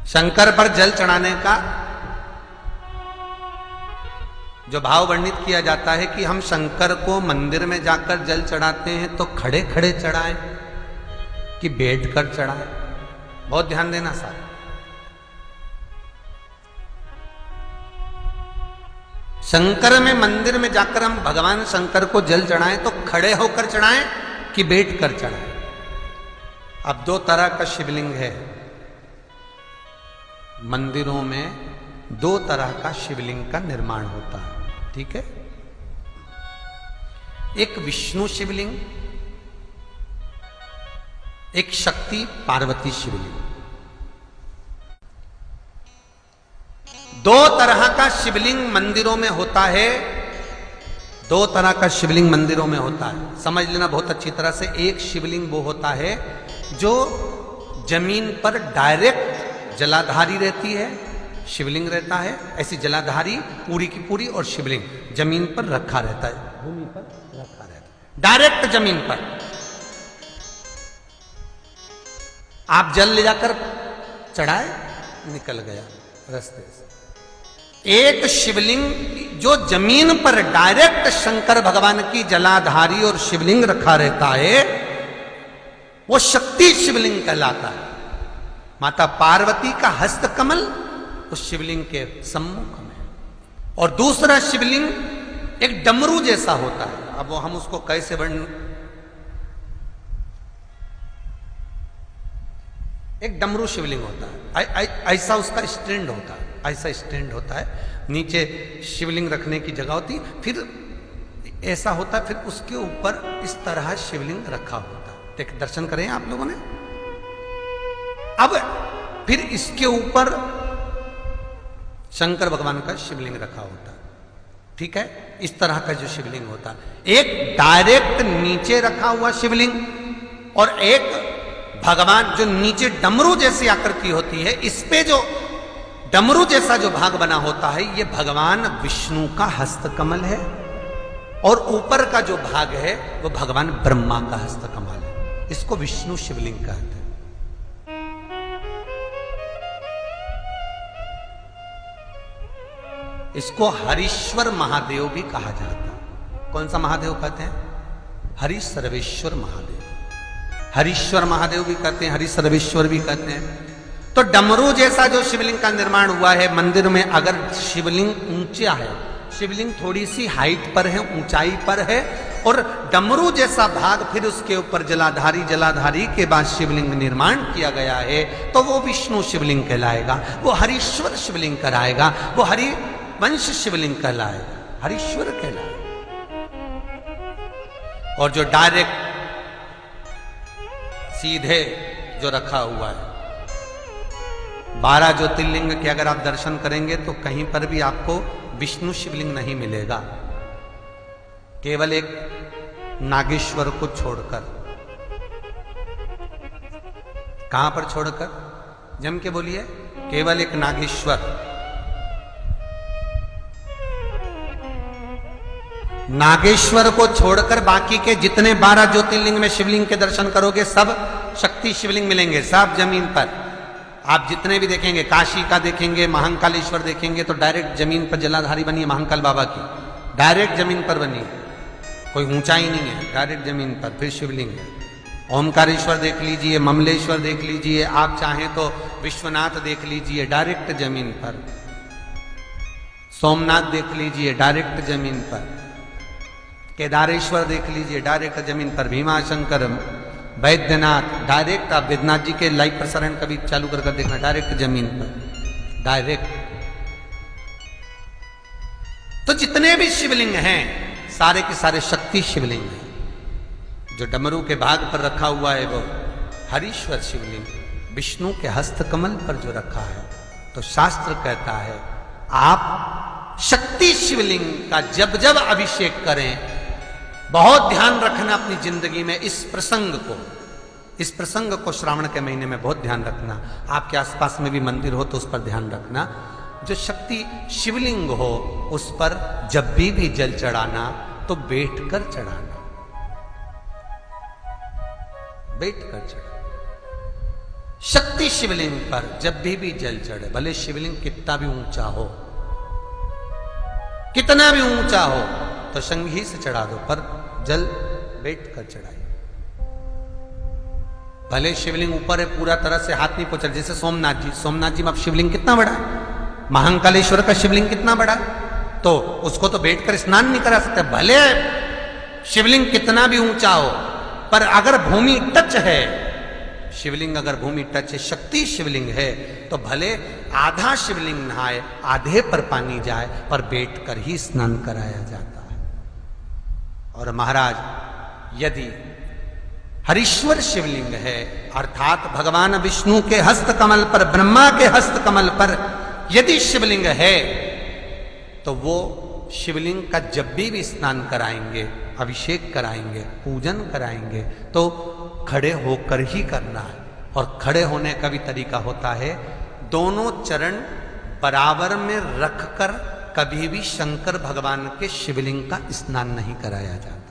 शंकर पर जल चढ़ाने का जो भाव वर्णित किया जाता है कि हम शंकर को मंदिर में जाकर जल चढ़ाते हैं तो खड़े खड़े चढ़ाएं कि बैठ कर चढ़ाएं। बहुत ध्यान देना साहब। शंकर में मंदिर में जाकर हम भगवान शंकर को जल चढ़ाएं तो खड़े होकर चढ़ाएं कि बैठ कर चढ़ाएं। अब दो तरह का शिवलिंग है मंदिरों में, दो तरह का शिवलिंग का निर्माण होता है, ठीक है। एक विष्णु शिवलिंग, एक शक्ति पार्वती शिवलिंग। दो तरह का शिवलिंग मंदिरों में होता है, दो तरह का शिवलिंग मंदिरों में होता है, समझ लेना बहुत अच्छी तरह से। एक शिवलिंग वो होता है जो जमीन पर डायरेक्ट जलाधारी रहती है, शिवलिंग रहता है, ऐसी जलाधारी पूरी की पूरी, और शिवलिंग जमीन पर रखा रहता है, भूमि पर रखा रहता है, डायरेक्ट जमीन पर। आप जल ले जाकर चढ़ाए, निकल गया रास्ते से। एक शिवलिंग जो जमीन पर डायरेक्ट शंकर भगवान की जलाधारी और शिवलिंग रखा रहता है, वो शक्ति शिवलिंग कहलाता है। माता पार्वती का हस्त कमल उस शिवलिंग के सम्मुख में, और दूसरा शिवलिंग एक डमरू जैसा होता है। अब वो हम उसको कैसे वर्णन, एक डमरू शिवलिंग होता है, ऐसा उसका स्टैंड होता है, ऐसा स्टैंड होता है, नीचे शिवलिंग रखने की जगह होती, फिर ऐसा होता है, फिर उसके ऊपर इस तरह शिवलिंग रखा होता है। देख, दर्शन करें आप लोगों ने। अब फिर इसके ऊपर शंकर भगवान का शिवलिंग रखा होता है, ठीक है। इस तरह का जो शिवलिंग होता है, एक डायरेक्ट नीचे रखा हुआ शिवलिंग, और एक भगवान जो नीचे डमरू जैसी आकृति होती है, इस पे जो डमरू जैसा जो भाग बना होता है, ये भगवान विष्णु का हस्तकमल है, और ऊपर का जो भाग है वो भगवान ब्रह्मा का हस्तकमल है। इसको विष्णु शिवलिंग कहते हैं। इसको हरीश्वर महादेव भी कहा जाता है। कौन सा महादेव कहते हैं? हरि सर्वेश्वर महादेव। हरीश्वर महादेव भी कहते हैं, हरि सर्वेश्वर भी कहते हैं। तो डमरू जैसा जो शिवलिंग का निर्माण हुआ है मंदिर में, अगर शिवलिंग ऊंचा है, शिवलिंग थोड़ी सी हाइट पर है, ऊंचाई पर है, और डमरू जैसा भाग फिर उसके ऊपर जलाधारी के बाद शिवलिंग निर्माण किया गया है, तो वो विष्णु शिवलिंग कहलाएगा, वो हरीश्वर शिवलिंग कहलाएगा, वो हरि वंश शिवलिंग कहलाएगा, हरीश्वर कहलाएगा। और जो डायरेक्ट सीधे जो रखा हुआ है, 12 ज्योतिर्लिंग के अगर आप दर्शन करेंगे तो कहीं पर भी आपको विष्णु शिवलिंग नहीं मिलेगा, केवल एक नागेश्वर को छोड़कर। कहां पर छोड़कर? जम के बोलिए। केवल एक नागेश्वर, नागेश्वर को छोड़कर बाकी के जितने 12 ज्योतिर्लिंग में शिवलिंग के दर्शन करोगे सब शक्ति शिवलिंग मिलेंगे, सब जमीन पर। आप जितने भी देखेंगे, काशी का देखेंगे, महाकालेश्वर देखेंगे, तो डायरेक्ट जमीन पर जलाधारी बनी है महाकाल बाबा की, डायरेक्ट जमीन पर बनी है, कोई ऊंचाई नहीं है, डायरेक्ट जमीन पर फिर शिवलिंग है। ओमकारेश्वर देख लीजिए, ममलेश्वर देख लीजिए, आप चाहें तो विश्वनाथ देख लीजिए, डायरेक्ट जमीन पर। सोमनाथ देख लीजिए, डायरेक्ट जमीन पर। केदारेश्वर देख लीजिए, डायरेक्ट जमीन पर। भीमाशंकर, वैद्यनाथ, डायरेक्ट। आप वैद्यनाथ जी के लाइव प्रसारण कभी चालू कर देखना, डायरेक्ट जमीन पर, डायरेक्ट। तो जितने भी शिवलिंग हैं सारे के सारे शक्ति शिवलिंग हैं। जो डमरू के भाग पर रखा हुआ है वो हरीश्वर शिवलिंग, विष्णु के हस्तकमल पर जो रखा है, तो शास्त्र कहता है आप शक्ति शिवलिंग का जब जब अभिषेक करें, बहुत ध्यान रखना अपनी जिंदगी में इस प्रसंग को श्रावण के महीने में बहुत ध्यान रखना। आपके आसपास में भी मंदिर हो तो उस पर ध्यान रखना। जो शक्ति शिवलिंग हो उस पर जब भी जल चढ़ाना तो बैठकर चढ़ाना, बैठकर चढ़ाना। शक्ति शिवलिंग पर जब भी जल चढ़े, भले शिवलिंग कितना भी ऊंचा हो, कितना भी ऊंचा हो, तो शंघी से चढ़ा दो, पर जल बैठ कर चढ़ाइए। भले शिवलिंग ऊपर है, पूरा तरह से हाथ नहीं पहुंचा, जैसे सोमनाथ जी में अब शिवलिंग कितना बड़ा है, महाकालेश्वर का शिवलिंग कितना बड़ा है, तो उसको तो बैठकर स्नान नहीं करा सकते। भले शिवलिंग कितना भी ऊंचा हो, पर अगर भूमि टच है, शिवलिंग अगर भूमि टच है, शक्ति शिवलिंग है, तो भले आधा शिवलिंग नहाए, आधे पर पानी जाए, पर बैठकर ही स्नान कराया जाता है। और महाराज यदि हरीश्वर शिवलिंग है, अर्थात भगवान विष्णु के हस्त कमल पर, ब्रह्मा के हस्त कमल पर यदि शिवलिंग है, तो वो शिवलिंग का जब भी स्नान कराएंगे, अभिषेक कराएंगे, पूजन कराएंगे, तो खड़े होकर ही करना है। और खड़े होने का भी तरीका होता है, दोनों चरण बराबर में रखकर कभी भी शंकर भगवान के शिवलिंग का स्नान नहीं कराया जाता।